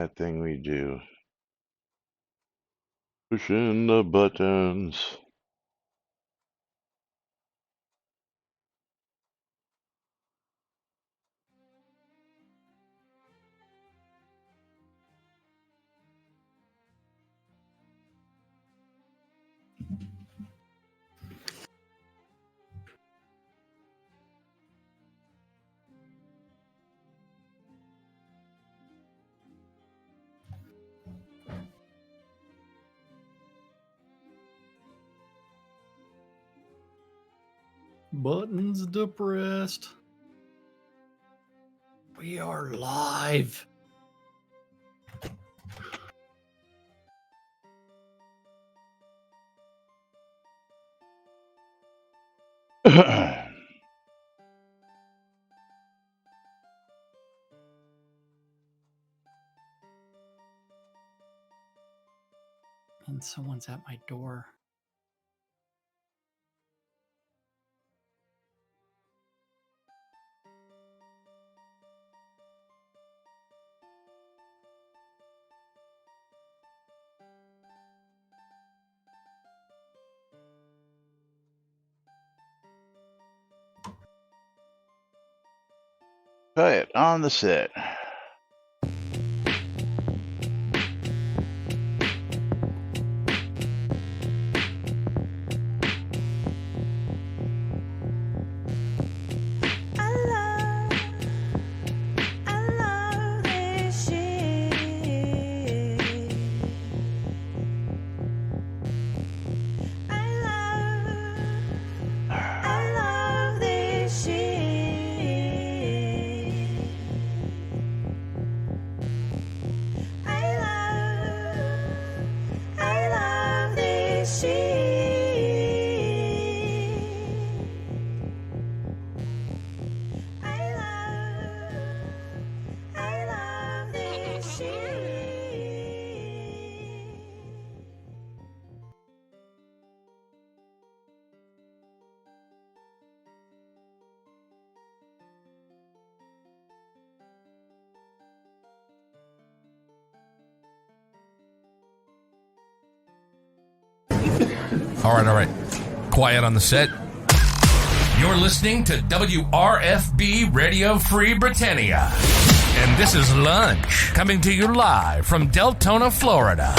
That thing we do. Pushing the buttons. Buttons depressed. We are live. And someone's at my door. Quiet on the set. All right. Quiet on the set. You're listening to WRFB Radio Free Britannia. And this is Lunch, coming to you live from Deltona, Florida.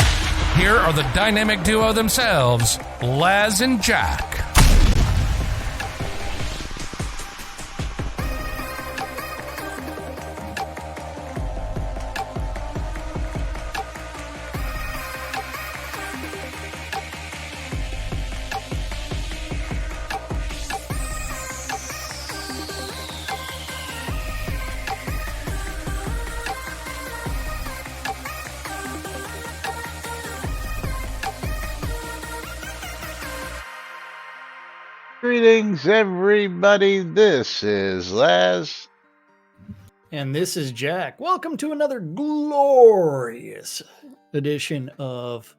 Here are the dynamic duo themselves, Laz and Jack. Greetings, everybody. This is Laz. And this is Jack. Welcome to another glorious edition of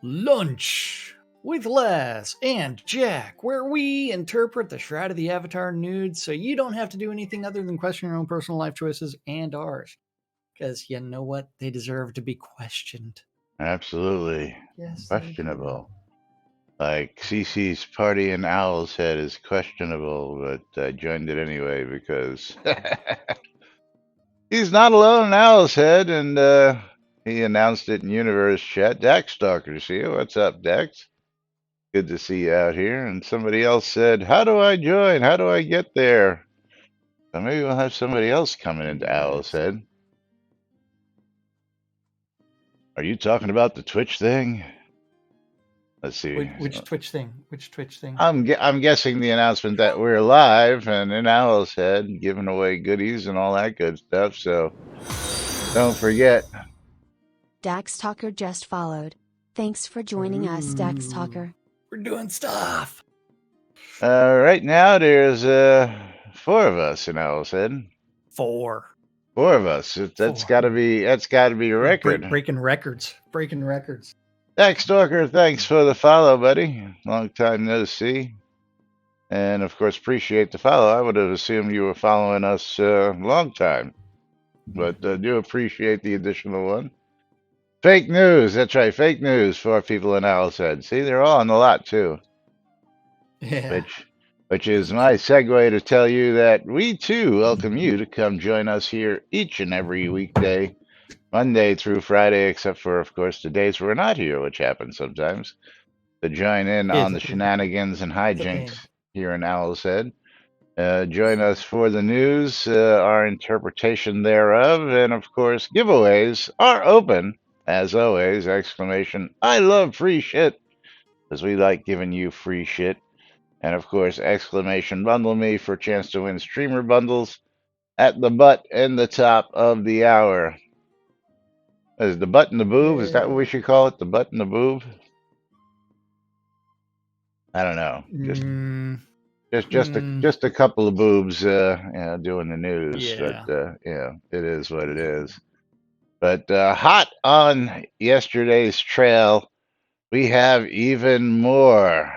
Lunch with Laz and Jack, where we interpret the Shroud of the Avatar nudes so you don't have to do anything other than question your own personal life choices and ours. Because you know what? They deserve to be questioned. Absolutely. Yes. Questionable. Like CC's party in Owl's Head is questionable, but I joined it anyway because he's not alone in Owl's Head, and he announced it in Universe Chat. Darkstalker's here. What's up, Dex? Good to see you out here. And somebody else said, how do I join? How do I get there? So maybe we'll have somebody else coming into Owl's Head. Are you talking about the Twitch thing? Let's see. Which Twitch thing? Which Twitch thing? I'm guessing the announcement that we're live and in Owl's Head, giving away goodies and all that good stuff. So don't forget. Dax Talker just followed. Thanks for joining us, Dax Talker. We're doing stuff. Right now there's 4 of us in Owl's Head. 4 of us. That's got to be a record. Breaking records. Dax Stalker, thanks for the follow, buddy. Long time no see. And of course, appreciate the follow. I would have assumed you were following us long time. but do appreciate the additional one. Fake news. That's right. Fake news for people in Owl's Head. See, they're all on the lot too. Yeah. Which, which is my segue to tell you that we too welcome you to come join us here each and every weekday, Monday through Friday, except for, of course, the days we're not here, which happens sometimes, to join in on the shenanigans and It's a hijinks pain. here in Owl's Head. Join us for the news, our interpretation thereof, and of course, giveaways are open, as always! Exclamation, I love free shit, because we like giving you free shit. And of course, exclamation, bundle me for a chance to win streamer bundles at the butt and the top of the hour. Is the butt and the boob? Is that what we should call it? The butt and the boob? I don't know. Just a couple of boobs, doing the news. Yeah. But it is what it is. But hot on yesterday's trail, we have even more.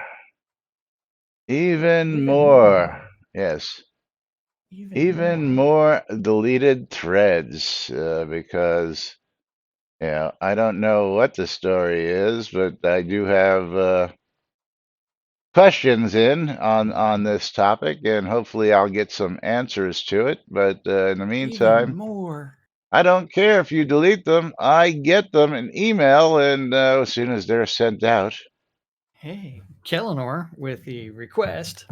Even more. Yes. Even more deleted threads because I don't know what the story is, but I do have questions in on this topic, and hopefully I'll get some answers to it. But in the Even meantime, more. I don't care if you delete them. I get them in email, and as soon as they're sent out. Hey, Kellenor with the request.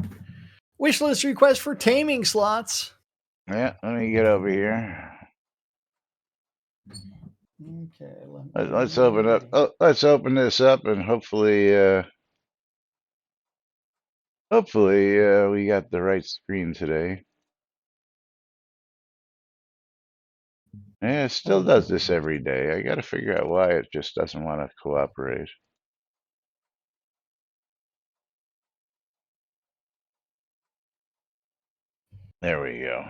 Wishlist request for taming slots. Yeah, let me get over here. Okay, Let's open up. Oh, let's open this up, and hopefully, we got the right screen today. Yeah, it still does this every day. I got to figure out why it just doesn't want to cooperate. There we go.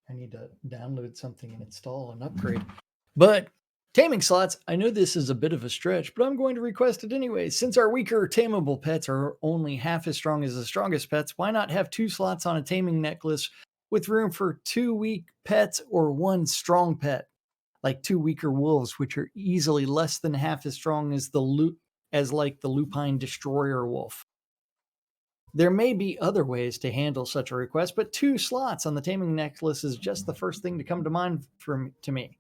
I need to download something and install an upgrade. But taming slots, I know this is a bit of a stretch, but I'm going to request it anyway. Since our weaker tameable pets are only half as strong as the strongest pets, why not have 2 slots on a taming necklace with room for 2 weak pets or 1 strong pet? Like 2 weaker wolves, which are easily less than half as strong as the lupine destroyer wolf. There may be other ways to handle such a request, but 2 slots on the taming necklace is just the first thing to come to mind to me.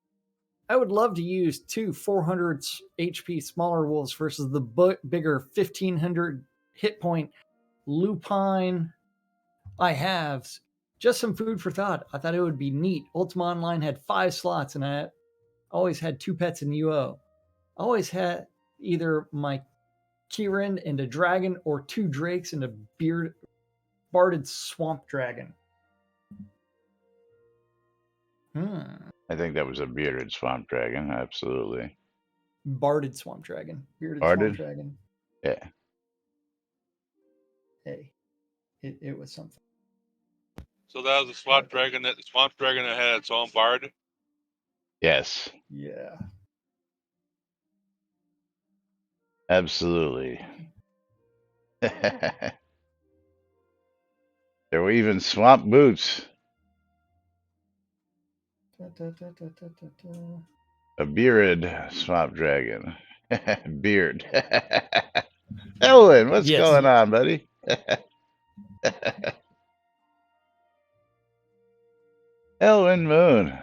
I would love to use 2 400 HP smaller wolves versus the bigger 1500 hit point lupine I have. Just some food for thought. I thought it would be neat. Ultima Online had 5 slots, and I always had 2 pets in UO. I always had either my Kirin and a dragon, or 2 drakes and a barded swamp dragon. I think that was a bearded swamp dragon. Absolutely. Barded swamp dragon. Bearded Barded? swamp dragon. Yeah. Hey, it was something. So that was a swamp dragon that had its own bard? Yes. Yeah. Absolutely. There were even swamp boots. A bearded swamp dragon. Beard. Elwin, what's going on, buddy? Elwin Moon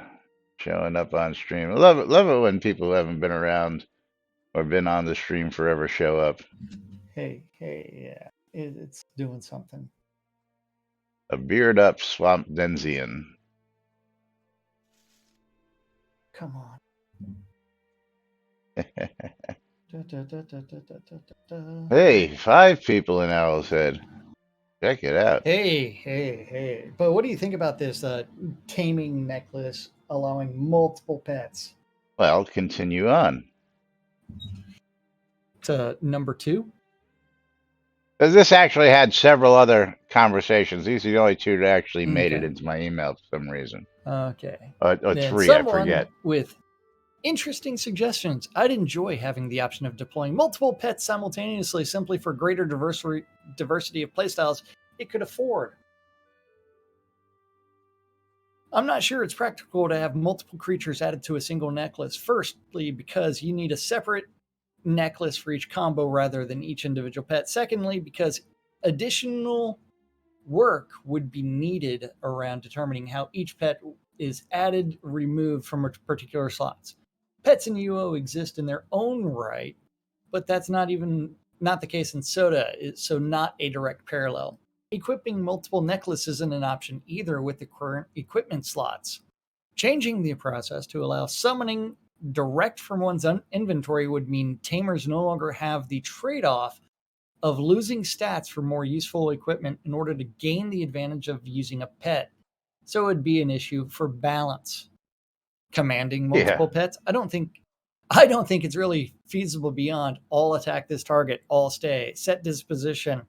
showing up on stream. I love it when people who haven't been around or been on the stream forever show up. Hey, yeah. It's doing something. A beard up swamp Denzian. Come on. Hey, 5 people in Owl's Head. Check it out. Hey. But what do you think about this taming necklace allowing multiple pets? Well, continue on. To number 2? Because this actually had several other conversations. These are the only 2 that actually made it into my email for some reason. Okay. Or 3, I forget. With interesting suggestions. I'd enjoy having the option of deploying multiple pets simultaneously simply for greater diversity of playstyles it could afford. I'm not sure it's practical to have multiple creatures added to a single necklace. Firstly, because you need a separate necklace for each combo rather than each individual pet. Secondly, because additional work would be needed around determining how each pet is added, removed from particular slots. Pets in UO exist in their own right, but that's not the case in Soda, so not a direct parallel. Equipping multiple necklaces isn't an option either with the current equipment slots. Changing the process to allow summoning direct from one's inventory would mean tamers no longer have the trade-off of losing stats for more useful equipment in order to gain the advantage of using a pet. So it would be an issue for balance. Commanding multiple pets, I don't think it's really feasible beyond all attack this target, all stay, set disposition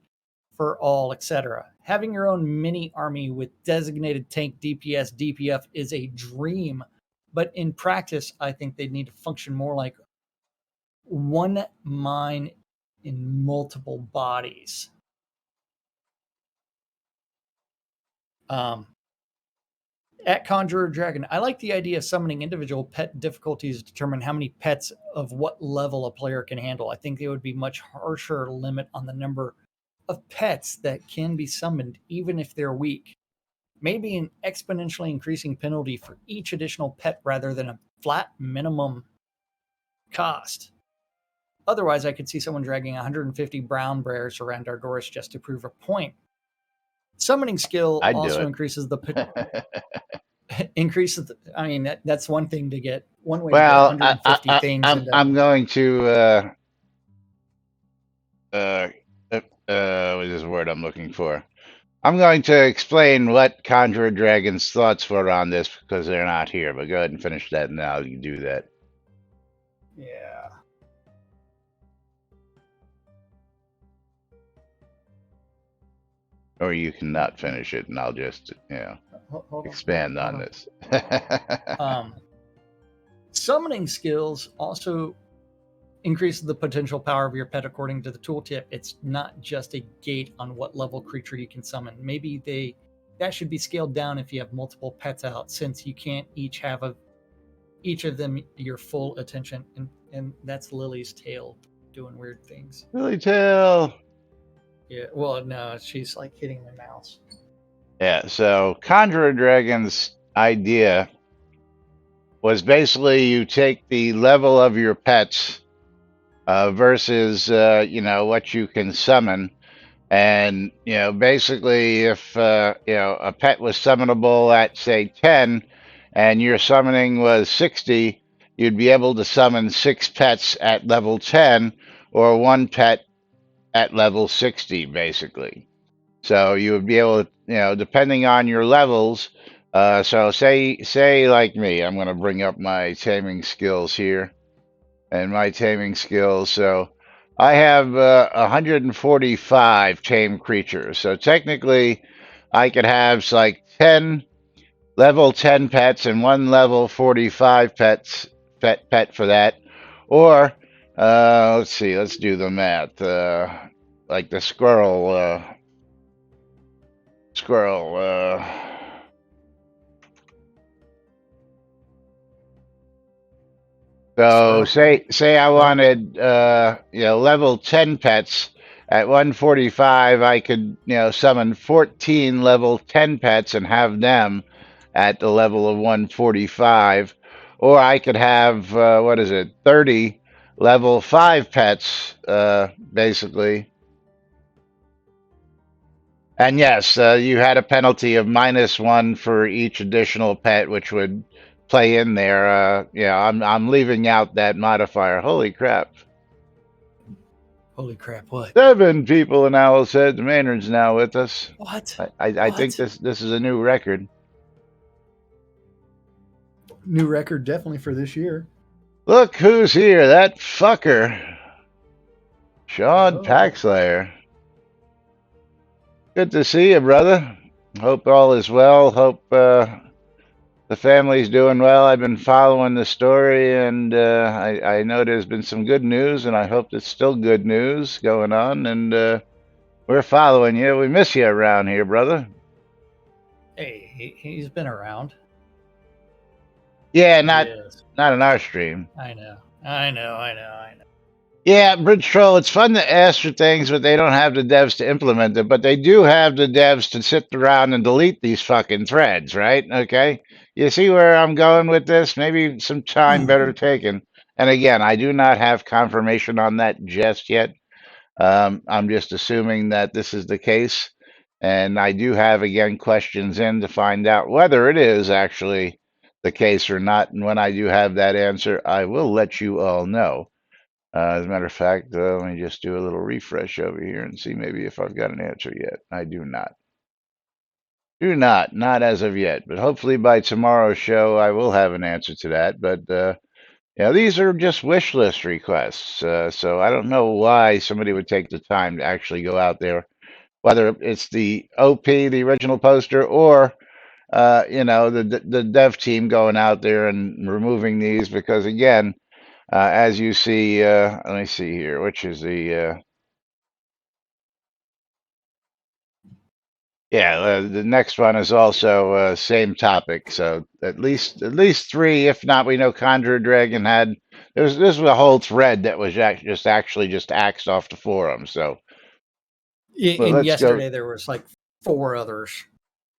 for all, etc. Having your own mini army with designated tank DPS, DPF is a dream, but in practice, I think they'd need to function more like one mind in multiple bodies. At Conjurer Dragon, I like the idea of summoning individual pet difficulties to determine how many pets of what level a player can handle. I think there would be much harsher limit on the number of pets that can be summoned, even if they're weak. Maybe an exponentially increasing penalty for each additional pet rather than a flat minimum cost. Otherwise, I could see someone dragging 150 brown bears around our doors just to prove a point. Summoning skill I'd do also it. increases the I mean, that's one thing to get. One way to get Well, 150 things into. I'm going to what is the word I'm looking for? I'm going to explain what Conjurer Dragon's thoughts were on this because they're not here. But go ahead and finish that now. You do that. Yeah. Or you cannot finish it, and I'll just, Hold expand on this. Summoning skills also increase the potential power of your pet according to the tooltip. It's not just a gate on what level creature you can summon. Maybe that should be scaled down if you have multiple pets out, since you can't each have each of them your full attention. And that's Lily's tail doing weird things. Lily Tail. Yeah, well, no, she's like hitting the mouse. Yeah, so Conjurer Dragon's idea was basically you take the level of your pets versus what you can summon, and basically if a pet was summonable at say 10 and your summoning was 60, you'd be able to summon 6 pets at level 10 or 1 pet at level 60 basically. So you would be able to, depending on your levels. So say like me, I'm going to bring up my taming skills here, and my taming skills. So I have 145 tame creatures. So technically, I could have like 10 level 10 pets and 1 level 45 pet for that. Or let's see, let's do the math. Like the squirrel. So say I wanted level 10 pets at 145. I could summon 14 level 10 pets and have them at the level of 145, or I could have 30 level 5 pets basically. And yes, you had a penalty of -1 for each additional pet, which would play in there. I'm leaving out that modifier. Holy crap! Holy crap! What? 7 people in Owl said. Maynard's now with us. What? I think this is a new record. New record definitely for this year. Look who's here! That fucker, Sean Paxlayer. Good to see you, brother. Hope all is well. Hope the family's doing well. I've been following the story, and I know there's been some good news, and I hope there's still good news going on, and we're following you. We miss you around here, brother. Hey, he's been around. Yeah, Yes, not in our stream. I know. I know. I know. I know. Yeah, Bridge Troll, it's fun to ask for things, but they don't have the devs to implement it. But they do have the devs to sit around and delete these fucking threads, right? Okay. You see where I'm going with this? Maybe some time better taken. And again, I do not have confirmation on that just yet. I'm just assuming that this is the case. And I do have, again, questions in to find out whether it is actually the case or not. And when I do have that answer, I will let you all know. As a matter of fact, let me just do a little refresh over here and see maybe if I've got an answer yet. I do not. Do not. Not as of yet. But hopefully by tomorrow's show, I will have an answer to that. But these are just wish list requests. So I don't know why somebody would take the time to actually go out there, whether it's the OP, the original poster, or the dev team going out there and removing these because again, as you see, let me see here, which is the next one is also same topic. So at least three, if not, we know Conjure Dragon had. This was a whole thread that was just axed off the forum. So, but And let's go. yesterday there was like 4 others.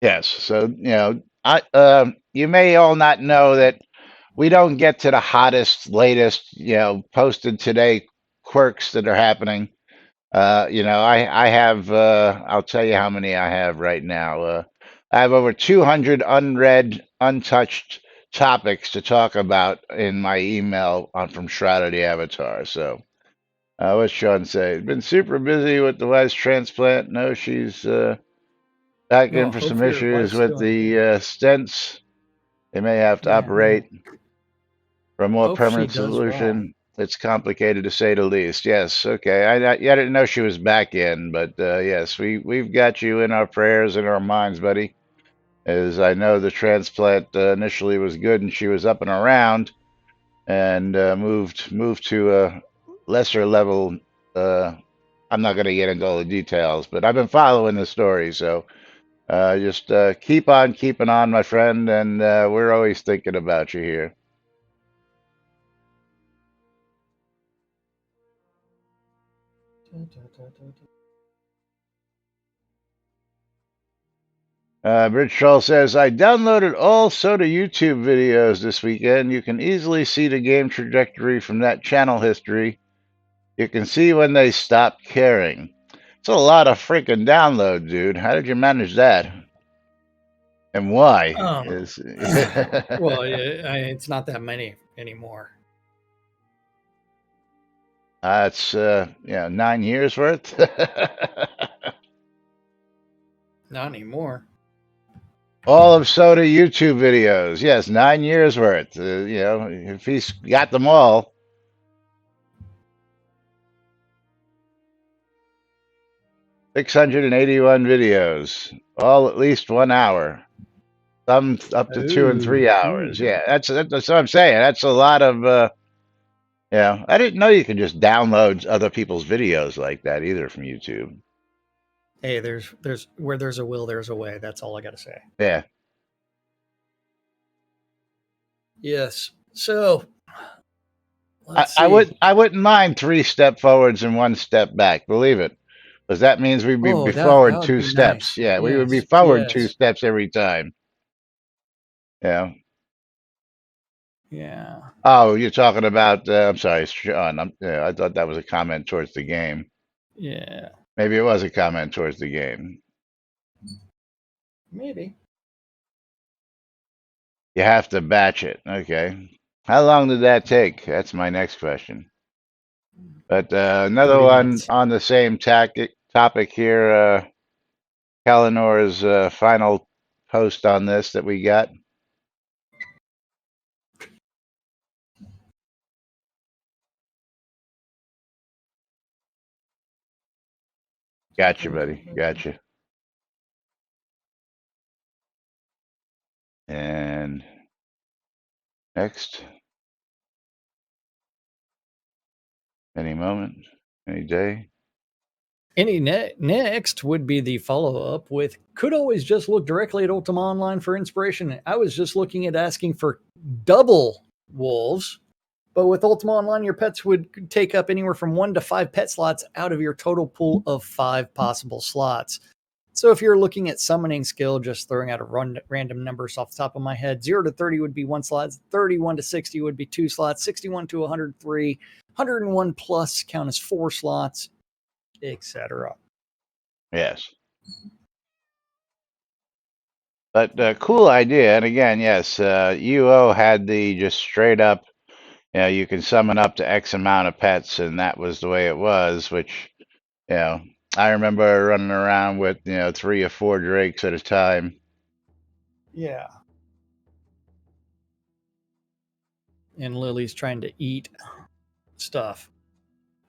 Yes. So I you may all not know that we don't get to the hottest, latest, posted today quirks that are happening. I have, I'll tell you how many I have right now. I have over 200 unread, untouched topics to talk about in my email from Shroud the Avatar. So, what's Sean say? Been super busy with the wife's transplant. No, she's back in Well, for some hope your issues wife's with doing the good. stents. They may have to Yeah, operate for a more hope she permanent does well. solution. It's complicated to say the least. Yes. Okay. I didn't know she was back in, but yes, we've got you in our prayers and our minds, buddy. As I know, the transplant initially was good and she was up and around, and moved to a lesser level. I'm not going to get into all the details, but I've been following the story, so just keep on keeping on, my friend, and we're always thinking about you here. Rich Shaw says, I downloaded all Soda YouTube videos this weekend. You can easily see the game trajectory from that channel history. You can see when they stopped caring. It's a lot of freaking download, dude. How did you manage that? And why? Um, Is well, it's not that many anymore. That's 9 years worth. Not anymore. All of Soda YouTube videos. Yes, 9 years worth. If he's got them all. 681 videos, all at least 1 hour, some up to 2 and 3 hours. Ooh. Yeah, that's what I'm saying. That's a lot of, I didn't know you could just download other people's videos like that either from YouTube. Hey, there's where there's a will, there's a way. That's all I got to say. Yeah. Yes. So I, let's I see. would I wouldn't mind 3 step forwards and 1 step back, believe it. Because that means we'd Oh, be that forward would two be steps. nice. Yeah, we would be Yes. forward two Yes. steps every time. Yeah. Yeah. Oh, you're talking about, I'm sorry, Sean. I thought that was a comment towards the game. Yeah. Maybe it was a comment towards the game. Maybe. You have to batch it. Okay. How long did that take? That's my next question. But another 30 one minutes. on the same topic here. Kalinor's final post on this that we got. Gotcha, buddy. Gotcha. And next, any moment, any day. Next would be the follow up with could always just look directly at Ultima Online for inspiration. I was just looking at asking for double wolves, but with Ultima Online, your pets would take up anywhere from 1 to 5 pet slots out of your total pool of 5 possible slots. So if you're looking at summoning skill, just throwing out a random numbers off the top of my head, 0 to 30 would be 1 slot, 31 to 60 would be 2 slots, 61 to 103, 101 plus count as 4 slots, etc. Yes. But cool idea. And again, yes, UO had the just straight up, you can summon up to X amount of pets, and that was the way it was, which, I remember running around with, 3 or 4 drakes at a time. Yeah. And Lily's trying to eat stuff.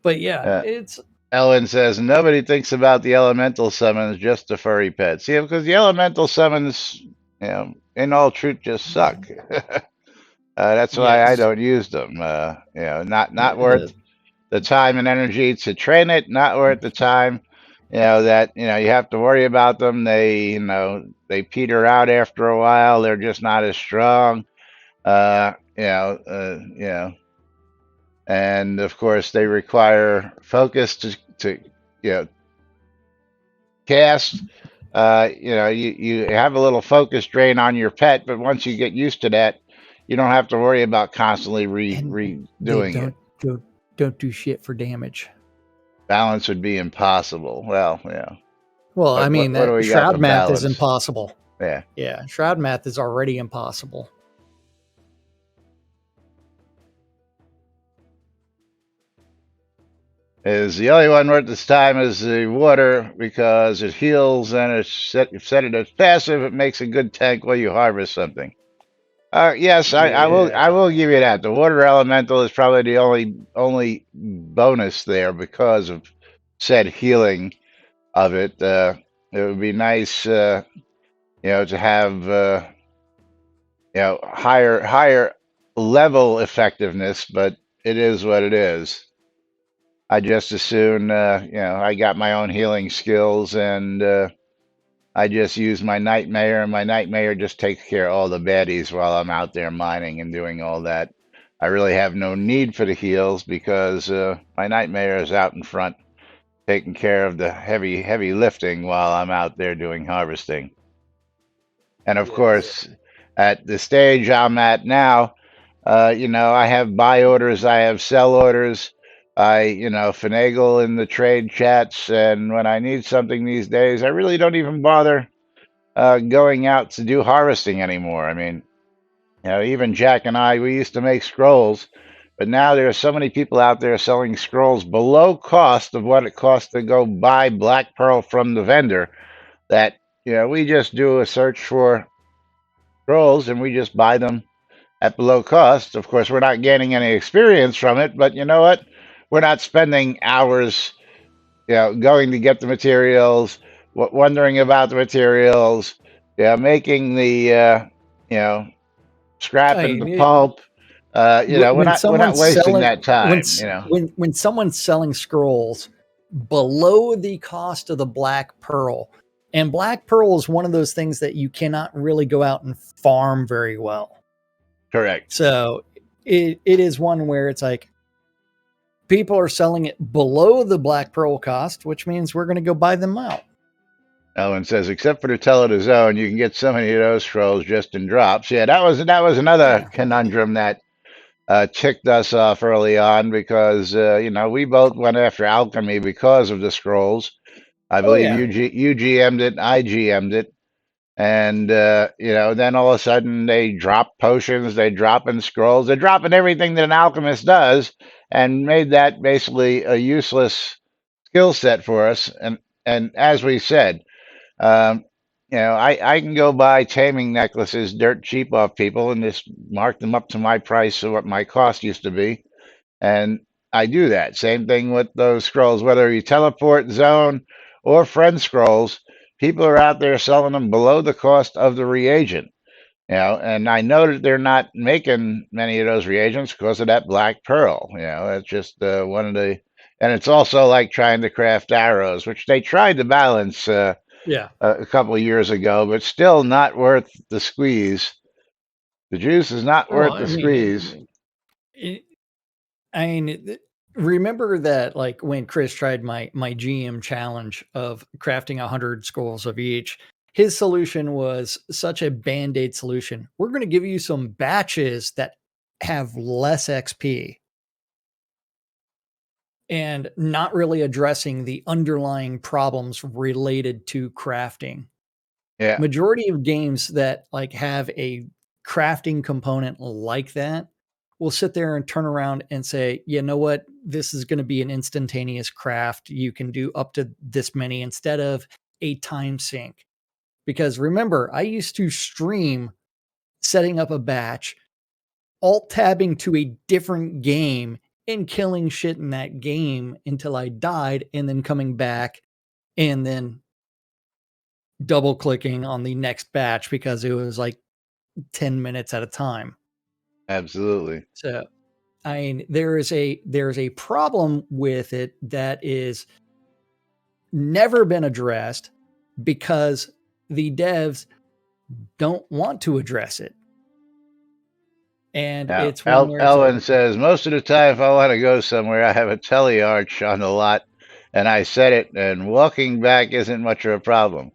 But yeah, it's... Ellen says, nobody thinks about the elemental summons, just the furry pets. Yeah, because the elemental summons, in all truth, just suck. That's why I don't use them. Not worth the time and energy to train it, not worth the time, that, you have to worry about them. They, they peter out after a while. They're just not as strong. And of course they require focus to cast. You have a little focus drain on your pet, but once you get used to that, you don't have to worry about constantly redoing it. Don't do shit for damage. Balance would be impossible. Well, yeah. Well, I mean, that Shroud math is impossible. Yeah. Yeah, Shroud math is already impossible. Is the only one worth this time is the water because it heals and it's set it as passive. It makes a good tank while you harvest something. Yes, I will give you that. The water elemental is probably the only bonus there because of said healing of it. It would be nice, to have higher level effectiveness, but it is what it is. I just as soon, I got my own healing skills, and I just use my Nightmare, and my Nightmare just takes care of all the baddies while I'm out there mining and doing all that. I really have no need for the heals because my Nightmare is out in front taking care of the heavy lifting while I'm out there doing harvesting. And of course, at the stage I'm at now, I have buy orders, I have sell orders. I, finagle in the trade chats, and when I need something these days, I really don't even bother going out to do harvesting anymore. I mean, even Jack and I, we used to make scrolls, but now there are so many people out there selling scrolls below cost of what it costs to go buy Black Pearl from the vendor that, we just do a search for scrolls and we just buy them at below cost. Of course, we're not gaining any experience from it, but you know what? We're not spending hours, going to get the materials, wondering about the materials, making the, scrap and the pulp. We're not wasting that time. When someone's selling scrolls below the cost of the Black Pearl, and Black Pearl is one of those things that you cannot really go out and farm very well. Correct. So it is one where it's like people are selling it below the Black Pearl cost, which means we're going to go buy them out. Ellen says, except for the Tell of the Zone, you can get so many of those scrolls just in drops. Yeah, that was another conundrum that ticked us off early on because we both went after alchemy because of the scrolls. I believe you GM'd it, I GM'd it. And, then all of a sudden they drop potions, they drop in scrolls, they're dropping everything that an alchemist does and made that basically a useless skill set for us. And as we said, I can go buy taming necklaces dirt cheap off people and just mark them up to my price of what my cost used to be. And I do that. Same thing with those scrolls, whether you teleport, zone, or friend scrolls. People are out there selling them below the cost of the reagent, and I know that they're not making many of those reagents because of that Black Pearl. That's just one of the And it's also like trying to craft arrows, which they tried to balance Yeah. a couple of years ago, but still not worth the squeeze. The juice is not Oh, worth I the mean, squeeze. it, I mean, remember that like when Chris tried my GM challenge of crafting 100 skulls of each, his solution was such a band-aid solution. We're going to give you some batches that have less XP and not really addressing the underlying problems related to crafting. Yeah, Majority of games that like have a crafting component like that will sit there and turn around and say, you know what, this is going to be an instantaneous craft. You can do up to this many instead of a time sink. Because remember, I used to stream setting up a batch, alt tabbing to a different game and killing shit in that game until I died, and then coming back and then double clicking on the next batch because it was like 10 minutes at a time. absolutely. So, I mean, there's a problem with it that is never been addressed because the devs don't want to address it. And Now, it's one where it's like, Ellen says, most of the time, if I want to go somewhere, I have a telearch on the lot and I set it, and walking back isn't much of a problem.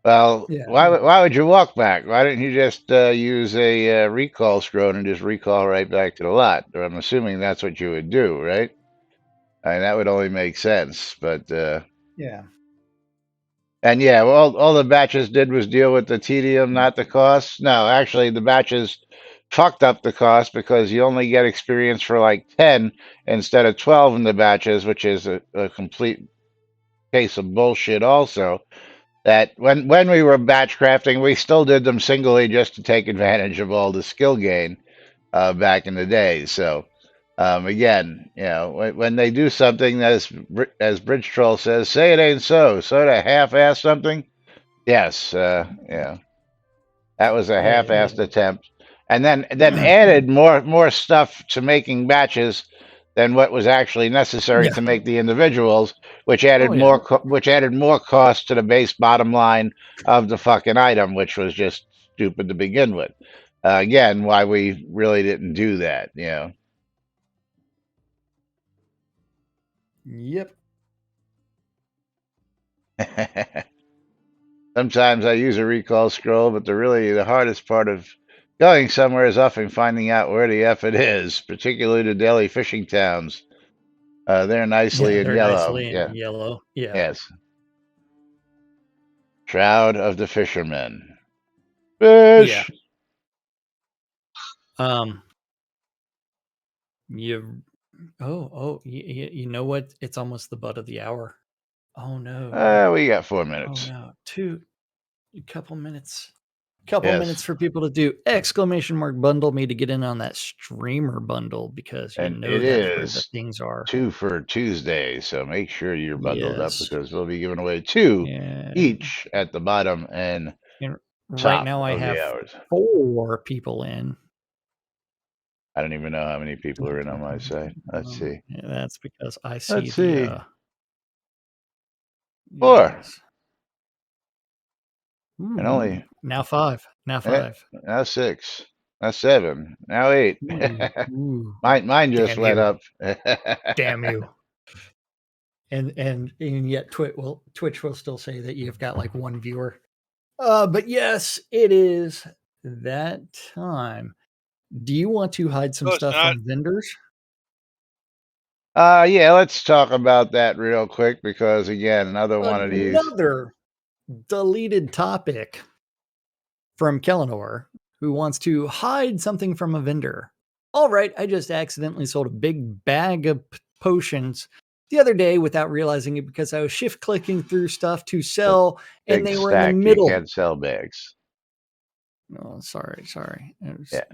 Well, yeah, why would you walk back? Why didn't you just use a recall scroll and just recall right back to the lot? Or I'm assuming that's what you would do, right? I mean, that would only make sense. But yeah, and yeah, well, all the batches did was deal with the tedium, not the cost. No, actually, the batches fucked up the cost because you only get experience for like 10 instead of 12 in the batches, which is a complete case of bullshit also. That when we were batch crafting, we still did them singly just to take advantage of all the skill gain back in the day. So again, you know, when they do something as Bridge Troll says, say it ain't so. So to half-ass something, yes, yeah, that was a half-assed attempt, and then added more stuff to making batches than what was actually necessary yeah, to make the individuals, oh yeah, which added more cost to the base bottom line of the fucking item, which was just stupid to begin with. Again, why we really didn't do that, you know. yep, Sometimes I use a recall scroll, but the hardest part of going somewhere is often finding out where the F it is, particularly the daily fishing towns. They're yeah. nicely in They're yellow. nicely in Yeah. yellow. Yeah. Yes. Shroud of the fishermen. Fish. Yeah. Um, you, you know what? It's almost the butt of the hour. Oh no. We got 4 Oh minutes. no. A couple minutes. Couple minutes Yes. for people to do exclamation mark bundle me to get in on that streamer bundle because you And know it that's where the is things are. 2 for Tuesday, so make sure you're bundled up Yes. because we'll be giving away 2 And, each at the bottom and and right top now I of the have hours. 4 people in. I don't even know how many people are in on my site. Let's see. Yeah, that's because I see Let's the see. 4 yes. and only Now 5. Now eh, 5. now 6. Now 7. Now 8. Ooh. Mine just Damn went you. up. Damn you. And yet Twitch will still say that you've got like 1 viewer. But yes, it is that time. Do you want to hide some No, it's stuff not. from vendors? Yeah, let's talk about that real quick because again, another one of these. Another deleted topic from Kellenor, who wants to hide something from a vendor. All right, I just accidentally sold a big bag of potions the other day without realizing it because I was shift clicking through stuff to A sell and big they were in the stack. You middle. can't sell bags. Oh, sorry. It was Yeah.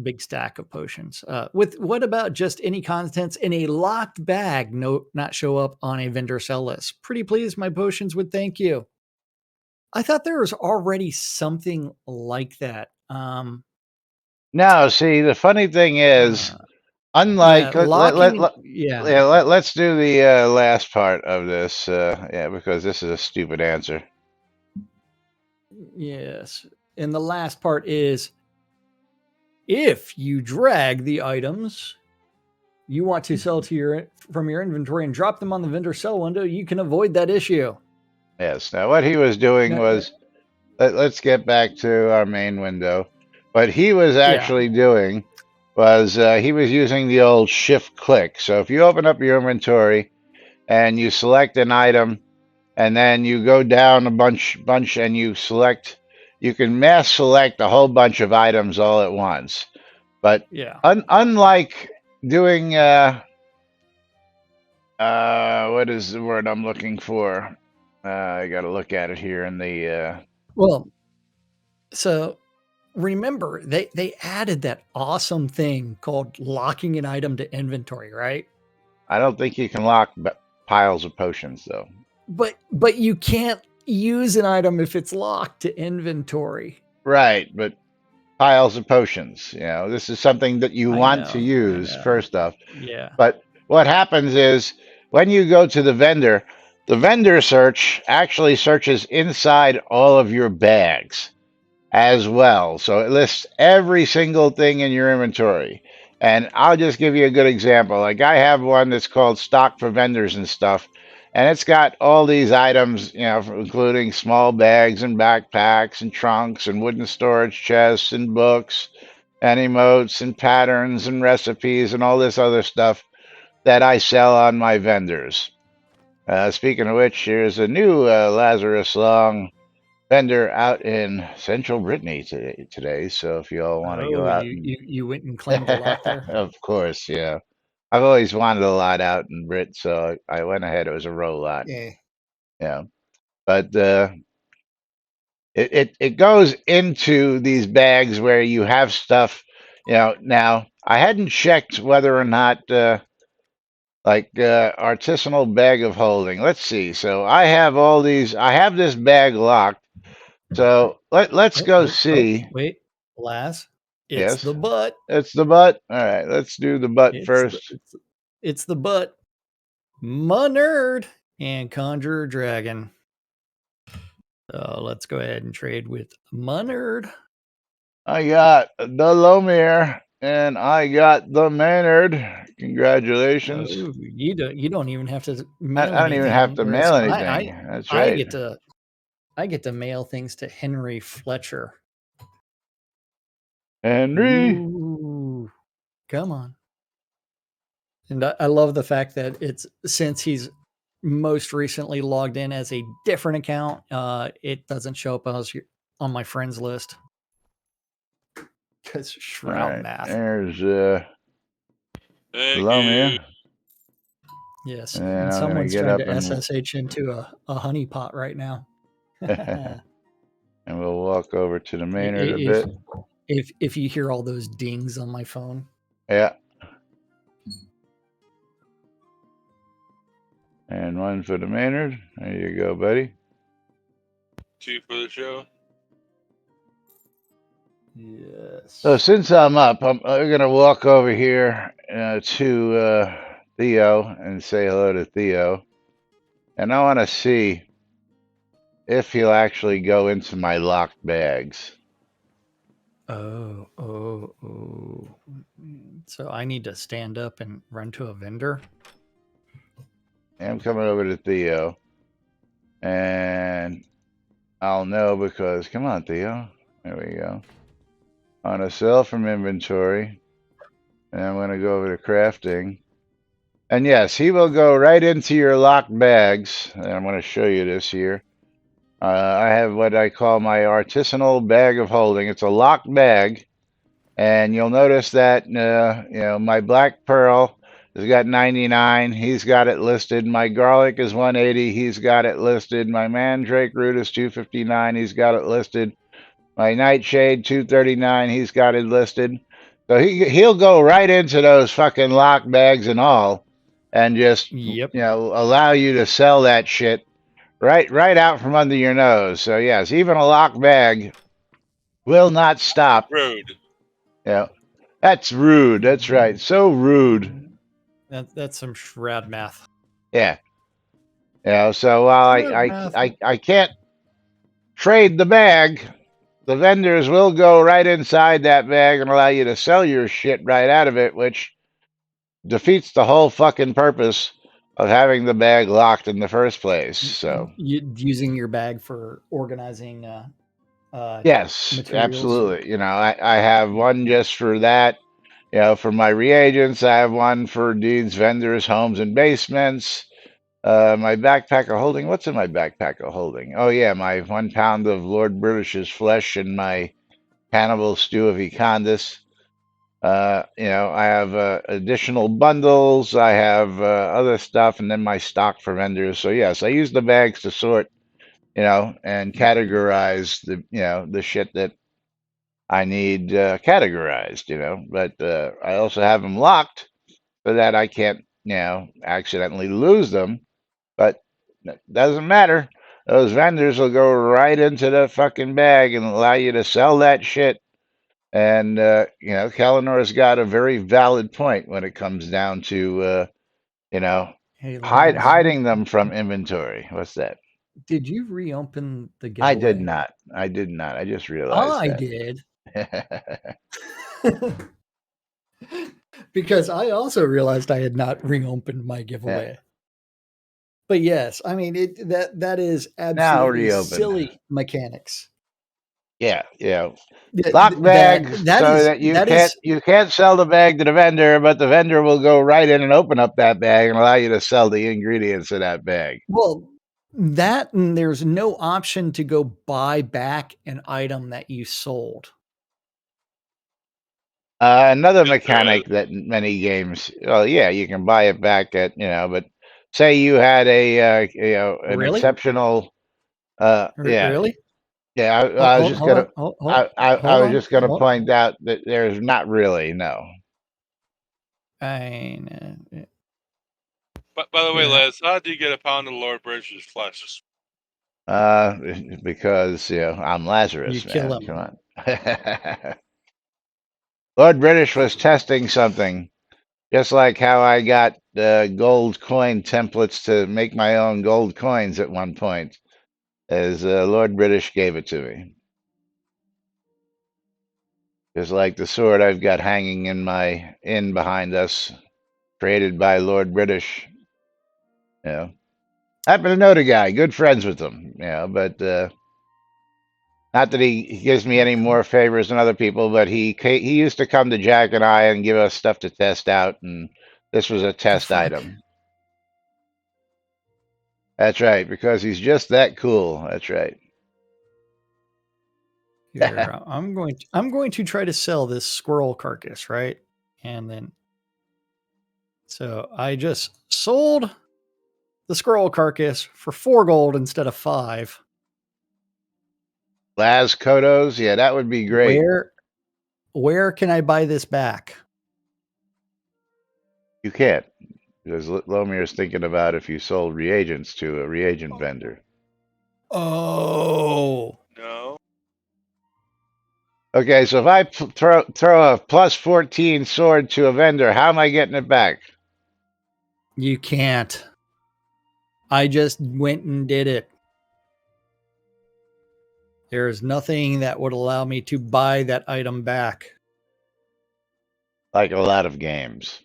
big stack of potions. With what about just any contents in a locked bag? No, not show up on a vendor sell list. Pretty please, my potions would thank you. I thought there was already something like that. No, see, the funny thing is, Uh, Unlike, Yeah, locking. Yeah, let's do the last part of this. Yeah, because this is a stupid answer. yes. And the last part is if you drag the items you want to sell to your from your inventory and drop them on the vendor sell window, you can avoid that issue. Yes. Now, what he was doing Now, was, let's get back to our main window. What he was yeah, actually doing was he was using the old shift click. So if you open up your inventory and you select an item, and then you go down a bunch, and you select, you can mass select a whole bunch of items all at once. But yeah. unlike doing what is the word I'm looking for? I got to look at it here in the. Well, so remember they added that awesome thing called locking an item to inventory, right? I don't think you can lock piles of potions though. But you can't use an item if it's locked to inventory. Right, but piles of potions. You know, this is something that you I want to know, I use know. first off. Yeah, But what happens is when you go to the vendor search actually searches inside all of your bags as well. So it lists every single thing in your inventory. And I'll just give you a good example. Like I have one that's called Stock for Vendors and Stuff. And it's got all these items, you know, including small bags and backpacks and trunks and wooden storage chests and books and emotes and patterns and recipes and all this other stuff that I sell on my vendors. Speaking of which, here's a new Lazarus Long vendor out in central Brittany today. So if you all want to oh, go out you went and claimed a lot and, there. of course, yeah. I've always wanted a lot out in Brit, so I went ahead. It was a row lot, Yeah. yeah. But it goes into these bags where you have stuff. You know, now I hadn't checked whether or not like artisanal bag of holding. Let's see. So I have all these. I have this bag locked. So let's go see. Wait, Laz, it's Yes, the butt. it's the butt. All right, let's do the butt It's the first. it's the butt. My nerd and Conjurer Dragon. So let's go ahead and trade with my nerd. I got the Lomir and I got the Maynard. Congratulations. Oh, you don't even have to I mail don't even have anything. to Whereas mail I anything. That's I right. get to mail things to Henry Fletcher. Henry. Ooh, come on. And I love the fact that it's since he's most recently logged in as a different account, it doesn't show up as on my friends list because All Shroud right, math. there's Thank you. Lomir. Yes, And and I'm gonna someone's get trying up to and SSH into a honeypot right now. and we'll walk over to the Maynard a if bit. if you hear all those dings on my phone, Yeah. And one for the Maynard. There you go, buddy. 2 for the show. yes. So since I'm up, I'm going to walk over here to Theo and say hello to Theo. And I want to see if he'll actually go into my locked bags. Oh. So I need to stand up and run to a vendor. I'm coming over to Theo. And I'll know because, come on, Theo. There we go. On a sell from inventory. And I'm going to go over to crafting. And yes, he will go right into your locked bags. And I'm going to show you this here. I have what I call my artisanal bag of holding. It's a locked bag. And you'll notice that, you know, my black pearl has got 99. He's got it listed. My garlic is 180. He's got it listed. My mandrake root is 259. He's got it listed. My nightshade 239. He's got it listed. So he'll go right into those fucking locked bags and all, and just Yep. allow you to sell that shit right out from under your nose. So yes, even a locked bag will not stop. Road. Yeah. That's rude. That's right. So rude. That's some Shroud math. Yeah. So while Shroud math. I can't trade the bag, the vendors will go right inside that bag and allow you to sell your shit right out of it, which defeats the whole fucking purpose of having the bag locked in the first place. So, Using your bag for organizing uh, yes, materials. absolutely. I have one just for that. For my reagents, I have one for deeds, vendors, homes, and basements. My backpack of holding. What's in my backpack of holding? Oh yeah, my 1 pound of Lord British's flesh and my cannibal stew of Econdis. I have additional bundles. I have other stuff, and then my stock for vendors. So yes, I use the bags to sort, and categorize the shit that I need categorized. But I also have them locked so that I can't, accidentally lose them. But it doesn't matter. Those vendors will go right into the fucking bag and allow you to sell that shit. And Kalinor's got a very valid point when it comes down to you know Hey, Lance, hiding them from inventory. What's that? did you reopen the I did giveaway? not. I did not. I just realized I that. did. Because I also realized I had not reopened my Yeah. giveaway. But yes, I mean that is Now absolutely reopen. silly mechanics. Yeah. Th- Lock That bags that so is that you that can't is you can't sell the bag to the vendor, but the vendor will go right in and open up that bag and allow you to sell the ingredients of that bag. well that and there's no option to go buy back an item that you sold. Another Yes, there is. mechanic that in many games, well, yeah, you can buy it back at, but say you had an Really? exceptional, yeah, Really? yeah. Hold, I was hold, just hold gonna, on. Hold, hold, I hold was on. just gonna Hold, point out that there's not really no. I, But by the way, yeah, Les, how did you get a pound of Lord Bridges flesh? Uh, because I'm you Lazarus, kill man. him. Come on. Lord British was testing something, just like how I got gold coin templates to make my own gold coins at one point, as Lord British gave it to me. Just like the sword I've got hanging in my inn behind us, created by Lord British. You know, happen to know the guy, good friends with him. But not that he gives me any more favors than other people, but he used to come to Jack and I and give us stuff to test out, and this was a The test fuck? item. That's right, because he's just that cool. That's right. Here, I'm going to try to sell this squirrel carcass, right? And then so I just sold the squirrel carcass for 4 gold instead of 5. Laz Kodos, yeah, that would be great. Where can I buy this back? You can't, because Lomir's thinking about if you sold reagents to a reagent vendor. Oh, No. Okay, so if I throw a plus 14 sword to a vendor, how am I getting it back? you can't. I just went and did it. There's nothing that would allow me to buy that item back. Like a lot of games.